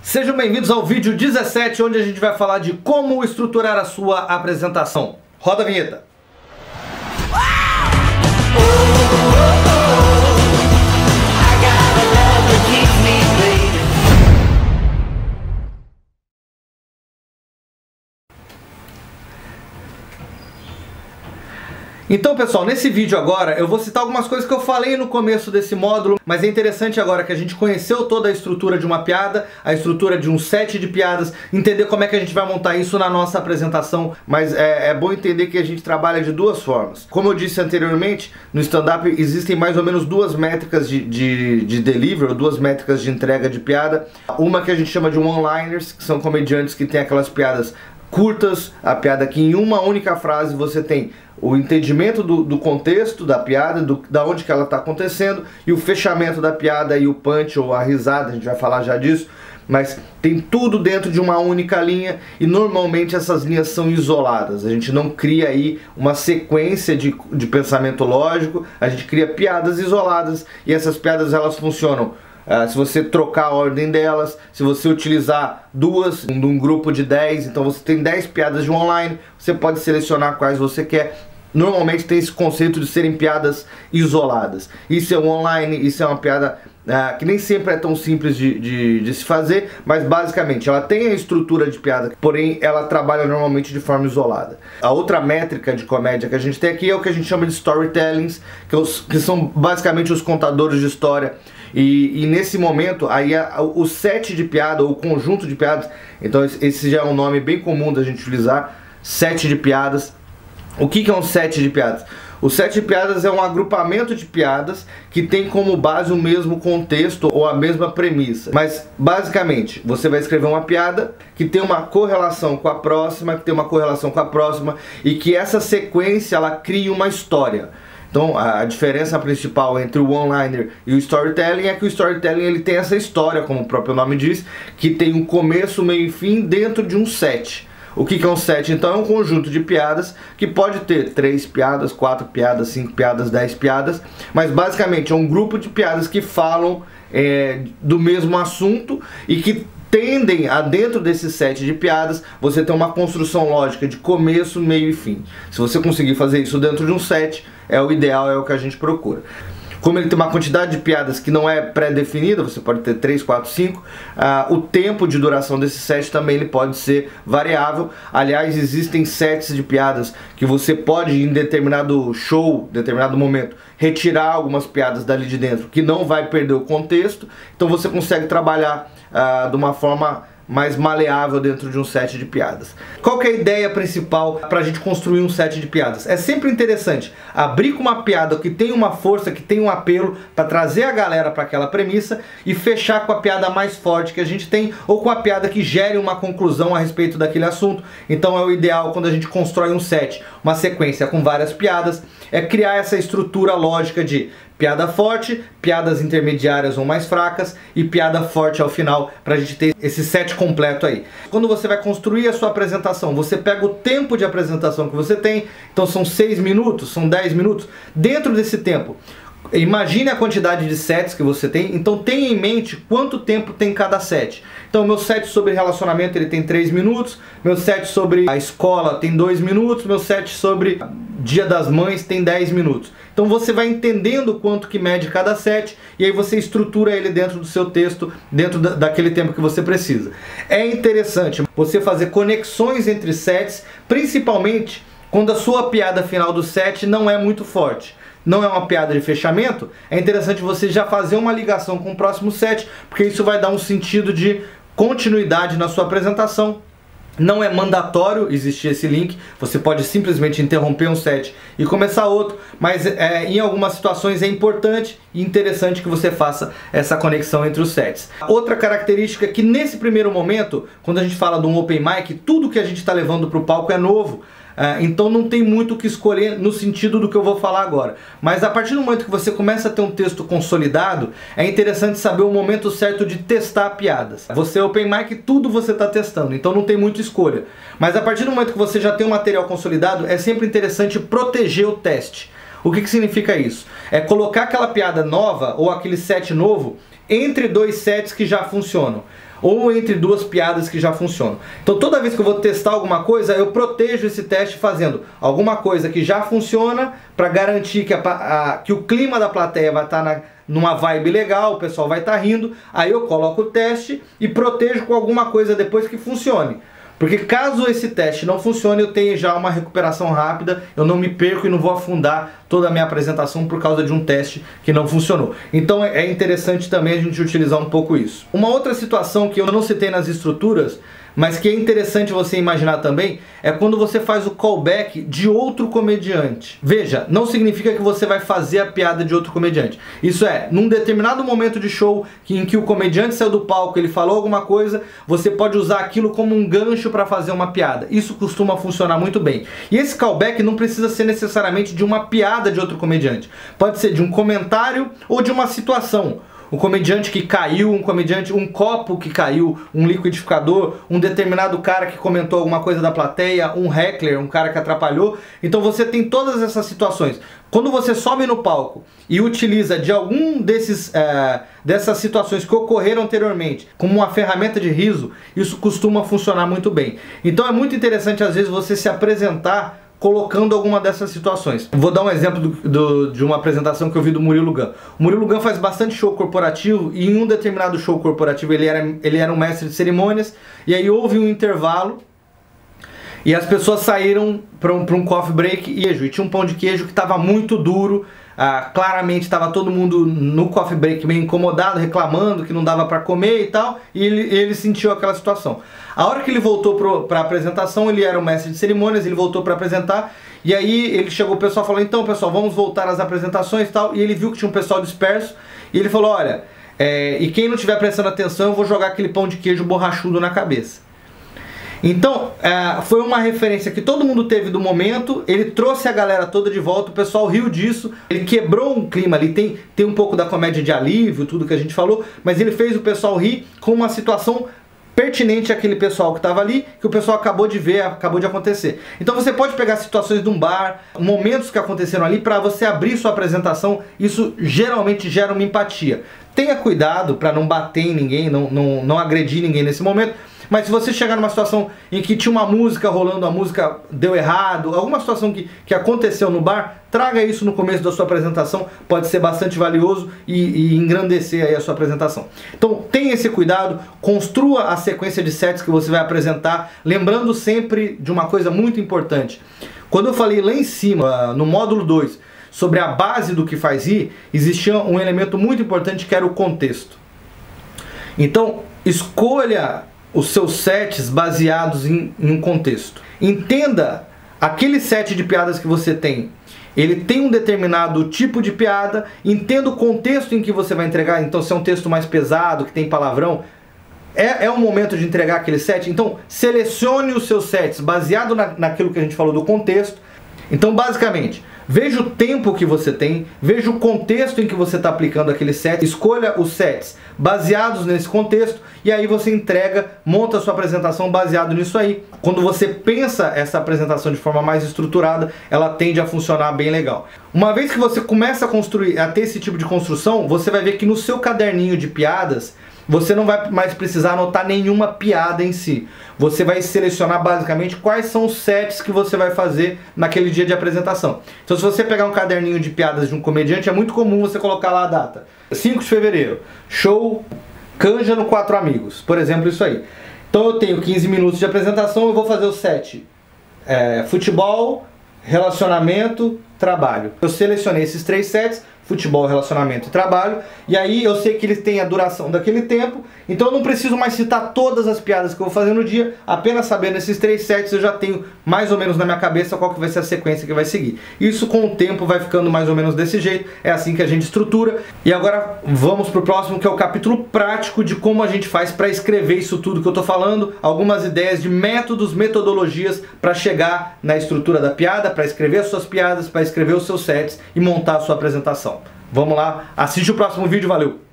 Sejam bem-vindos ao vídeo 17, onde a gente vai falar de como estruturar a sua apresentação. Roda a vinheta. Então, pessoal, nesse vídeo agora eu vou citar algumas coisas que eu falei no começo desse módulo, mas é interessante agora que a gente conheceu toda a estrutura de uma piada, a estrutura de um set de piadas, entender como é que a gente vai montar isso na nossa apresentação, mas é bom entender que a gente trabalha de duas formas. Como eu disse anteriormente, no stand-up existem mais ou menos duas métricas de delivery, ou duas métricas de entrega de piada. Uma que a gente chama de one-liners, que são comediantes que têm aquelas piadas curtas, a piada que em uma única frase você tem o entendimento do contexto da piada, da onde que ela está acontecendo, e o fechamento da piada e o punch ou a risada, a gente vai falar já disso, mas tem tudo dentro de uma única linha e normalmente essas linhas são isoladas. A gente não cria aí uma sequência de pensamento lógico, a gente cria piadas isoladas e essas piadas elas funcionam. Se você trocar a ordem delas, se você utilizar duas de um grupo de 10, então você tem 10 piadas de online, você pode selecionar quais você quer. Normalmente tem esse conceito de serem piadas isoladas. Isso é um online, isso é uma piada que nem sempre é tão simples de se fazer, mas basicamente ela tem a estrutura de piada, porém ela trabalha normalmente de forma isolada. A outra métrica de comédia que a gente tem aqui é o que a gente chama de storytellings, que são basicamente os contadores de história. E nesse momento, aí o set de piada, ou o conjunto de piadas, então esse já é um nome bem comum da gente utilizar, set de piadas. O que é um set de piadas? O set de piadas é um agrupamento de piadas que tem como base o mesmo contexto ou a mesma premissa. Mas, basicamente, você vai escrever uma piada que tem uma correlação com a próxima, que tem uma correlação com a próxima, e que essa sequência, ela cria uma história. Então, a diferença principal entre o one-liner e o storytelling é que o storytelling ele tem essa história, como o próprio nome diz, que tem um começo, meio e fim dentro de um set. O que é um set? Então é um conjunto de piadas que pode ter 3 piadas, 4 piadas, 5 piadas, 10 piadas, mas basicamente é um grupo de piadas que falam do mesmo assunto e que tendem a, dentro desse set de piadas, você ter uma construção lógica de começo, meio e fim. Se você conseguir fazer isso dentro de um set, é o ideal, é o que a gente procura. Como ele tem uma quantidade de piadas que não é pré-definida, você pode ter 3, 4, 5, o tempo de duração desse set também ele pode ser variável. Aliás, existem sets de piadas que você pode, em determinado show, determinado momento, retirar algumas piadas dali de dentro, que não vai perder o contexto, então você consegue trabalhar de uma forma mais maleável dentro de um set de piadas. Qual que é a ideia principal para a gente construir um set de piadas? É sempre interessante abrir com uma piada que tem uma força, que tem um apelo para trazer a galera para aquela premissa e fechar com a piada mais forte que a gente tem ou com a piada que gere uma conclusão a respeito daquele assunto. Então é o ideal quando a gente constrói um set, uma sequência com várias piadas, é criar essa estrutura lógica de piada forte, piadas intermediárias ou mais fracas e piada forte ao final, para a gente ter esse set completo aí. Quando você vai construir a sua apresentação, você pega o tempo de apresentação que você tem, então são 6 minutos, são 10 minutos. Dentro desse tempo, imagine a quantidade de sets que você tem, então tenha em mente quanto tempo tem cada set. Então meu set sobre relacionamento ele tem 3 minutos, meu set sobre a escola tem 2 minutos, meu set sobre Dia das Mães tem 10 minutos. Então você vai entendendo quanto que mede cada set e aí você estrutura ele dentro do seu texto, dentro daquele tempo que você precisa. É interessante você fazer conexões entre sets, principalmente quando a sua piada final do set não é muito forte. Não é uma piada de fechamento, é interessante você já fazer uma ligação com o próximo set, porque isso vai dar um sentido de continuidade na sua apresentação. Não é mandatório existir esse link, você pode simplesmente interromper um set e começar outro, mas em algumas situações é importante e interessante que você faça essa conexão entre os sets. Outra característica é que nesse primeiro momento, quando a gente fala de um open mic, tudo que a gente está levando para o palco é novo. Então não tem muito o que escolher no sentido do que eu vou falar agora. Mas a partir do momento que você começa a ter um texto consolidado, é interessante saber o momento certo de testar piadas. Você é open mic, tudo você está testando, então não tem muita escolha. Mas a partir do momento que você já tem um material consolidado, é sempre interessante proteger o teste. O que significa isso? É colocar aquela piada nova ou aquele set novo entre 2 sets que já funcionam. ou entre duas piadas que já funcionam. Então toda vez que eu vou testar alguma coisa, eu protejo esse teste fazendo alguma coisa que já funciona para garantir que o clima da plateia vai estar numa vibe legal, o pessoal vai estar rindo, aí eu coloco o teste e protejo com alguma coisa depois que funcione. Porque caso esse teste não funcione, eu tenho já uma recuperação rápida, eu não me perco e não vou afundar toda a minha apresentação por causa de um teste que não funcionou. Então é interessante também a gente utilizar um pouco isso. Uma outra situação que eu não citei nas estruturas, mas que é interessante você imaginar também, é quando você faz o callback de outro comediante. Veja, não significa que você vai fazer a piada de outro comediante. Isso é, num determinado momento de show em que o comediante saiu do palco, ele falou alguma coisa, você pode usar aquilo como um gancho para fazer uma piada. Isso costuma funcionar muito bem. E esse callback não precisa ser necessariamente de uma piada de outro comediante. Pode ser de um comentário ou de uma situação. Um comediante que caiu, um copo que caiu, um liquidificador, um determinado cara que comentou alguma coisa da plateia, um heckler, um cara que atrapalhou. Então você tem todas essas situações. Quando você sobe no palco e utiliza de algum dessas situações que ocorreram anteriormente como uma ferramenta de riso, isso costuma funcionar muito bem. Então é muito interessante às vezes você se apresentar colocando alguma dessas situações. Vou dar um exemplo de uma apresentação que eu vi do Murilo Gun. O Murilo Gun faz bastante show corporativo e em um determinado show corporativo ele era um mestre de cerimônias e aí houve um intervalo e as pessoas saíram para um coffee break e tinha um pão de queijo que estava muito duro. Claramente estava todo mundo no coffee break meio incomodado, reclamando que não dava para comer e tal, e ele sentiu aquela situação. A hora que ele voltou para a apresentação, ele era um mestre de cerimônias, ele voltou para apresentar, e aí ele chegou, o pessoal falou, então pessoal, vamos voltar às apresentações e tal, e ele viu que tinha um pessoal disperso, e ele falou, olha, e quem não estiver prestando atenção, eu vou jogar aquele pão de queijo borrachudo na cabeça. Então, foi uma referência que todo mundo teve do momento, ele trouxe a galera toda de volta, o pessoal riu disso, ele quebrou um clima ali, tem um pouco da comédia de alívio, tudo que a gente falou, mas ele fez o pessoal rir com uma situação pertinente àquele pessoal que estava ali, que o pessoal acabou de ver, acabou de acontecer. Então você pode pegar situações de um bar, momentos que aconteceram ali, para você abrir sua apresentação, isso geralmente gera uma empatia. Tenha cuidado para não bater em ninguém, não agredir ninguém nesse momento. Mas se você chegar numa situação em que tinha uma música rolando, a música deu errado, alguma situação que aconteceu no bar, traga isso no começo da sua apresentação, pode ser bastante valioso e engrandecer aí a sua apresentação. Então tenha esse cuidado, construa a sequência de sets que você vai apresentar, lembrando sempre de uma coisa muito importante. Quando eu falei lá em cima, no módulo 2, sobre a base do que faz rir, existia um elemento muito importante que era o contexto. Então, escolha os seus sets baseados em um contexto. Entenda, aquele set de piadas que você tem, ele tem um determinado tipo de piada, entenda o contexto em que você vai entregar, então se é um texto mais pesado, que tem palavrão, é o momento de entregar aquele set, então selecione os seus sets baseado naquilo que a gente falou do contexto. Então basicamente, veja o tempo que você tem, veja o contexto em que você está aplicando aquele set, escolha os sets baseados nesse contexto e aí você entrega, monta a sua apresentação baseado nisso aí. Quando você pensa essa apresentação de forma mais estruturada, ela tende a funcionar bem legal. Uma vez que você começa a ter esse tipo de construção, você vai ver que no seu caderninho de piadas, você não vai mais precisar anotar nenhuma piada em si. Você vai selecionar basicamente quais são os sets que você vai fazer naquele dia de apresentação. Então se você pegar um caderninho de piadas de um comediante, é muito comum você colocar lá a data. 5 de fevereiro, show Canja no 4 Amigos. Por exemplo, isso aí. Então eu tenho 15 minutos de apresentação, eu vou fazer o set futebol, relacionamento, trabalho. Eu selecionei esses 3 sets, futebol, relacionamento e trabalho, e aí eu sei que eles têm a duração daquele tempo, então eu não preciso mais citar todas as piadas que eu vou fazer no dia, apenas sabendo esses 3 sets eu já tenho mais ou menos na minha cabeça qual que vai ser a sequência que vai seguir. Isso com o tempo vai ficando mais ou menos desse jeito, é assim que a gente estrutura. E agora vamos pro próximo, que é o capítulo prático de como a gente faz para escrever isso tudo que eu tô falando, algumas ideias de métodos, metodologias para chegar na estrutura da piada, para escrever as suas piadas, para escrever os seus sets e montar a sua apresentação. Vamos lá, assiste o próximo vídeo, valeu!